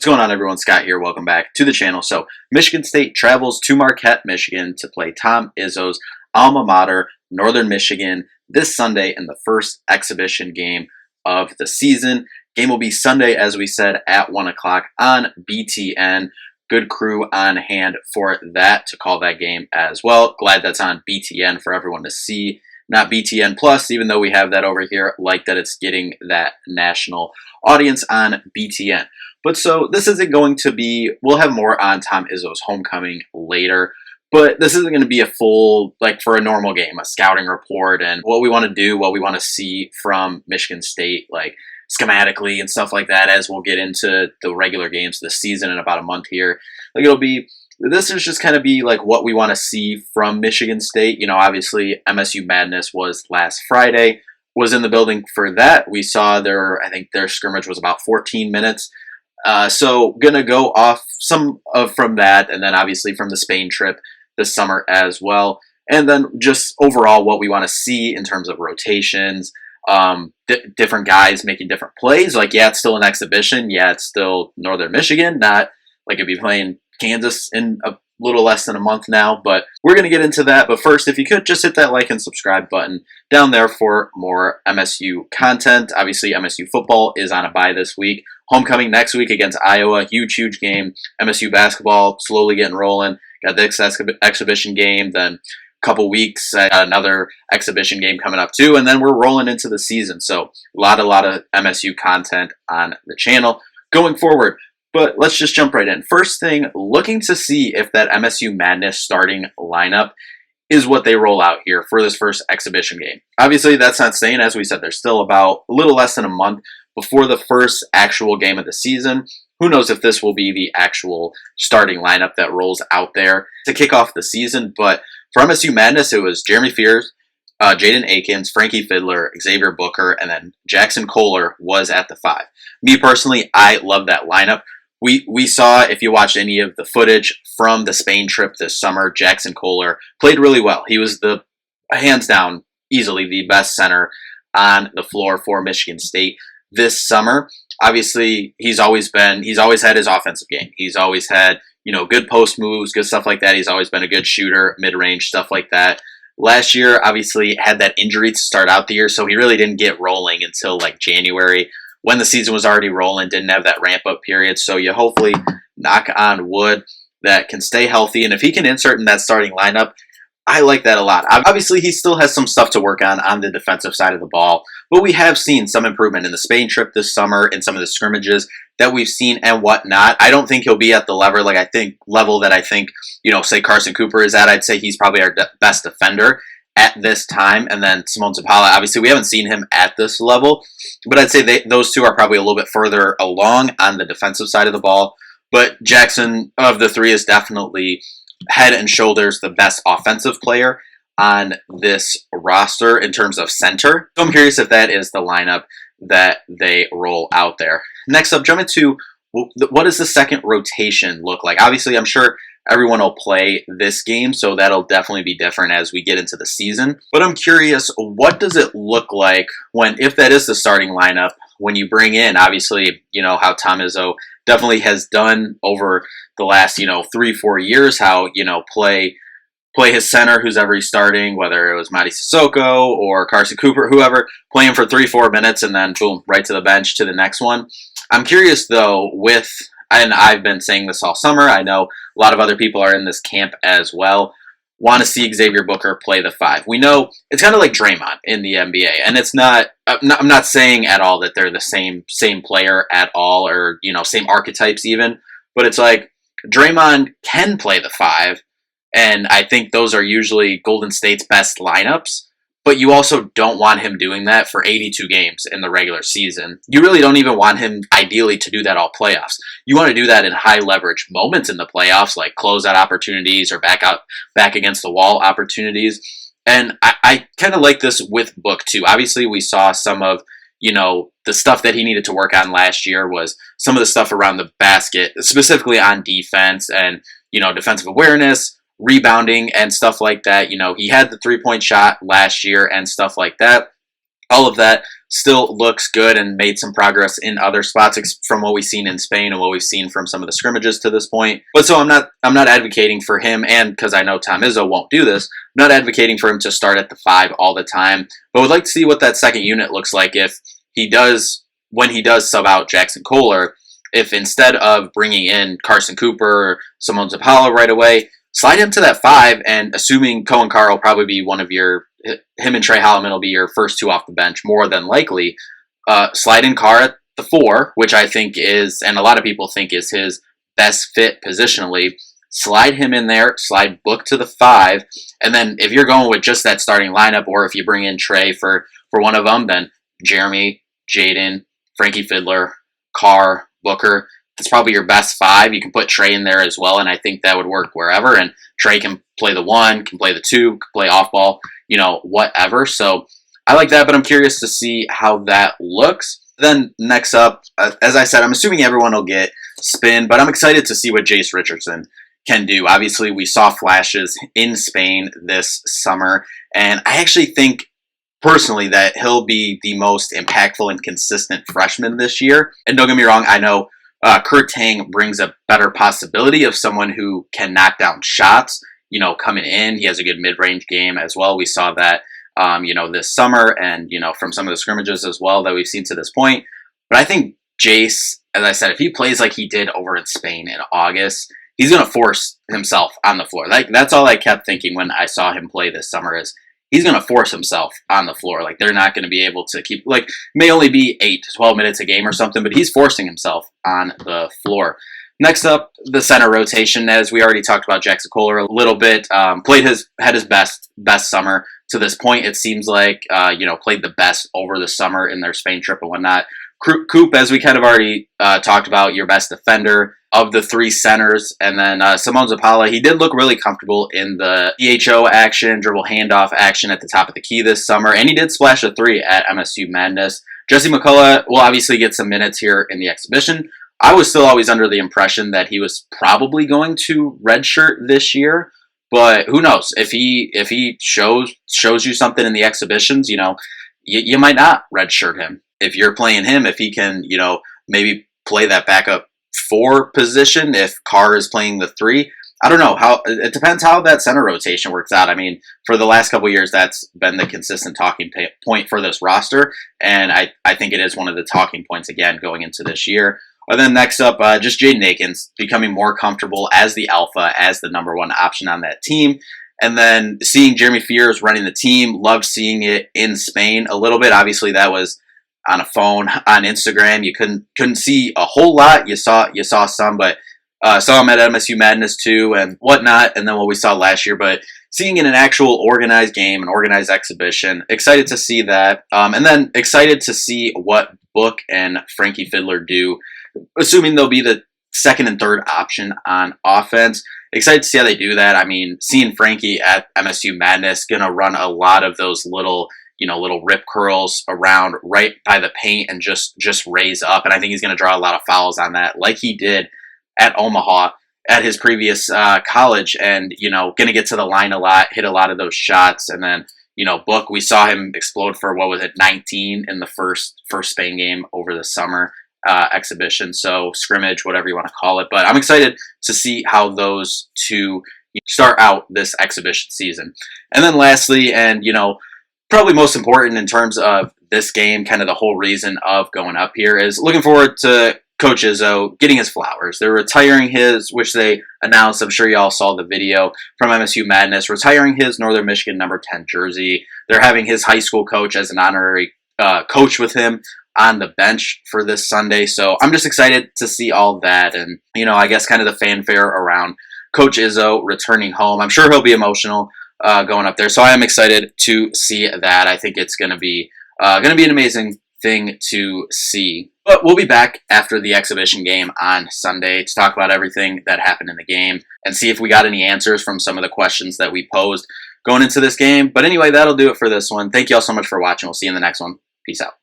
What's going on, everyone? Scott here. Welcome back to the channel. So, Michigan State travels to Marquette, Michigan to play Tom Izzo's alma mater, Northern Michigan, this Sunday in the first exhibition game of the season. Game will be Sunday, as we said, at 1 o'clock on BTN. Good crew on hand for that to call that game as well. Glad that's on BTN for everyone to see. Not BTN Plus, even though we have that over here. Like that it's getting that national audience on BTN. But so this isn't going to be, we'll have more on Tom Izzo's homecoming later, but this isn't going to be a full, like for a normal game, a scouting report and what we want to do, what we want to see from Michigan State, like schematically and stuff like that, as we'll get into the regular games this season in about a month here. Like this is just kind of be like what we want to see from Michigan State. You know, obviously MSU Madness was last Friday, was in the building for that. We saw I think their scrimmage was about 14 minutes. So gonna go off some from that, and then obviously from the Spain trip this summer as well, and then just overall what we want to see in terms of rotations, different guys making different plays. Like, yeah, it's still an exhibition. Yeah, it's still Northern Michigan, not like it'd be playing Kansas in a little less than a month now, but we're going to get into that. But first, if you could just hit that like and subscribe button down there for more MSU content. Obviously, MSU football is on a bye this week. Homecoming next week against Iowa. Huge game. MSU basketball slowly getting rolling. Got the exhibition game. Then a couple weeks, another exhibition game coming up too. And then we're rolling into the season. So a lot of MSU content on the channel going forward. But let's just jump right in. First thing, looking to see if that MSU Madness starting lineup is what they roll out here for this first exhibition game. Obviously, that's not saying, as we said, there's still about a little less than a month before the first actual game of the season. Who knows if this will be the actual starting lineup that rolls out there to kick off the season. But for MSU Madness, it was Jeremy Fears, Jaden Akins, Frankie Fiddler, Xavier Booker, and then Jackson Kohler was at the 5. Me personally, I love that lineup. We saw, if you watched any of the footage from the Spain trip this summer, Jackson Kohler played really well. He was the, hands down, easily the best center on the floor for Michigan State this summer. Obviously, he's always had his offensive game. He's always had, good post moves, good stuff like that. He's always been a good shooter, mid-range, stuff like that. Last year, obviously, had that injury to start out the year, so he really didn't get rolling until like January, when the season was already rolling, didn't have that ramp-up period. So you hopefully, knock on wood, that can stay healthy. And if he can insert in that starting lineup, I like that a lot. Obviously, he still has some stuff to work on the defensive side of the ball. But we have seen some improvement in the Spain trip this summer and some of the scrimmages that we've seen and whatnot. I don't think he'll be at the level that I think, say Carson Cooper is at. I'd say he's probably our best defender at this time. And then Simone Zapala, obviously we haven't seen him at this level, but I'd say those two are probably a little bit further along on the defensive side of the ball. But Jackson, of the three, is definitely head and shoulders the best offensive player on this roster in terms of center. So I'm curious if that is the lineup that they roll out there. Next up, jump into what does the second rotation look like? Obviously, I'm sure everyone will play this game, so that'll definitely be different as we get into the season. But I'm curious, what does it look like if that is the starting lineup, when you bring in, obviously, how Tom Izzo definitely has done over the last, 3-4 years, how, play his center, who's ever he's starting, whether it was Mady Sissoko or Carson Cooper, whoever, play him for 3-4 minutes and then boom, right to the bench to the next one. I'm curious though, and I've been saying this all summer, I know a lot of other people are in this camp as well, want to see Xavier Booker play the 5. We know it's kind of like Draymond in the NBA, and I'm not saying at all that they're the same player at all, or same archetypes even, but it's like Draymond can play the 5, and I think those are usually Golden State's best lineups. But you also don't want him doing that for 82 games in the regular season. You really don't even want him, ideally, to do that all playoffs. You want to do that in high leverage moments in the playoffs, like closeout opportunities or back against the wall opportunities. And I kind of like this with Book too. Obviously, we saw some of the stuff that he needed to work on last year was some of the stuff around the basket, specifically on defense and defensive awareness, rebounding and stuff like that. He had the 3-point shot last year and stuff like that. All of that still looks good and made some progress in other spots from what we've seen in Spain and what we've seen from some of the scrimmages to this point. But so I'm not advocating for him, and because I know Tom Izzo won't do this, I'm not advocating for him to start at the 5 all the time. But would like to see what that second unit looks like if he does, when he does sub out Jackson Kohler, if instead of bringing in Carson Cooper or Simone Zappala right away, slide him to that 5, and assuming Cohen Carr will probably be one of your, him and Trey Holloman will be your first 2 off the bench, more than likely, slide in Carr at the 4, which I think is, and a lot of people think is his best fit positionally. Slide him in there, slide Book to the 5, and then if you're going with just that starting lineup, or if you bring in Trey for one of them, then Jeremy, Jaden, Frankie Fiddler, Carr, Booker. That's probably your best 5. You can put Trey in there as well, and I think that would work wherever. And Trey can play the 1, can play the 2, can play off ball, whatever. So I like that, but I'm curious to see how that looks. Then next up, as I said, I'm assuming everyone will get spin, but I'm excited to see what Jace Richardson can do. Obviously, we saw flashes in Spain this summer, and I actually think personally that he'll be the most impactful and consistent freshman this year. And don't get me wrong, I know Kurt Tang brings a better possibility of someone who can knock down shots, coming in. He has a good mid-range game as well. We saw that, this summer and, from some of the scrimmages as well that we've seen to this point. But I think Jace, as I said, if he plays like he did over in Spain in August, he's going to force himself on the floor. That's all I kept thinking when I saw him play this summer is, he's going to force himself on the floor. They're not going to be able to keep, may only be 8 to 12 minutes a game or something, but he's forcing himself on the floor. Next up, the center rotation. As we already talked about Jackson Kohler a little bit, had his best summer to this point. It seems like, played the best over the summer in their Spain trip and whatnot. Coop, as we kind of already talked about, your best defender of the 3 centers. And then Simone Zappala, he did look really comfortable in the EHO action, dribble handoff action at the top of the key this summer. And he did splash a 3 at MSU Madness. Jesse McCullough will obviously get some minutes here in the exhibition. I was still always under the impression that he was probably going to redshirt this year. But who knows? If he shows you something in the exhibitions, you might not redshirt him. If you're playing him, if he can, maybe play that backup 4 position, if Carr is playing the 3, I don't know. It depends how that center rotation works out. I mean, for the last couple of years, that's been the consistent talking point for this roster, and I think it is one of the talking points again going into this year. And then next up, just Jaden Akins becoming more comfortable as the alpha, as the number 1 option on that team. And then seeing Jeremy Fears running the team, loved seeing it in Spain a little bit. Obviously, that was on a phone, on Instagram. You couldn't see a whole lot. You saw some, but saw him at MSU Madness too and whatnot, and then what we saw last year. But seeing in an actual organized game, an organized exhibition, excited to see that. And then excited to see what Book and Frankie Fiddler do, assuming they'll be the second and third option on offense. Excited to see how they do that. I mean, seeing Frankie at MSU Madness, going to run a lot of those little rip curls around right by the paint and just raise up. And I think he's going to draw a lot of fouls on that, like he did at Omaha at his previous college. And, going to get to the line a lot, hit a lot of those shots. And then, Book, we saw him explode for, 19 in the first Spain game over the summer exhibition. So scrimmage, whatever you want to call it. But I'm excited to see how those 2 start out this exhibition season. And then lastly, and, probably most important in terms of this game, kind of the whole reason of going up here, is looking forward to Coach Izzo getting his flowers. They're retiring his, which they announced, I'm sure y'all saw the video from MSU Madness, retiring his Northern Michigan number 10 jersey. They're having his high school coach as an honorary coach with him on the bench for this Sunday. So I'm just excited to see all that. And, I guess kind of the fanfare around Coach Izzo returning home. I'm sure he'll be emotional going up there. So I am excited to see that. I think it's going to be an amazing thing to see. But we'll be back after the exhibition game on Sunday to talk about everything that happened in the game and see if we got any answers from some of the questions that we posed going into this game. But anyway, that'll do it for this one. Thank you all so much for watching. We'll see you in the next one. Peace out.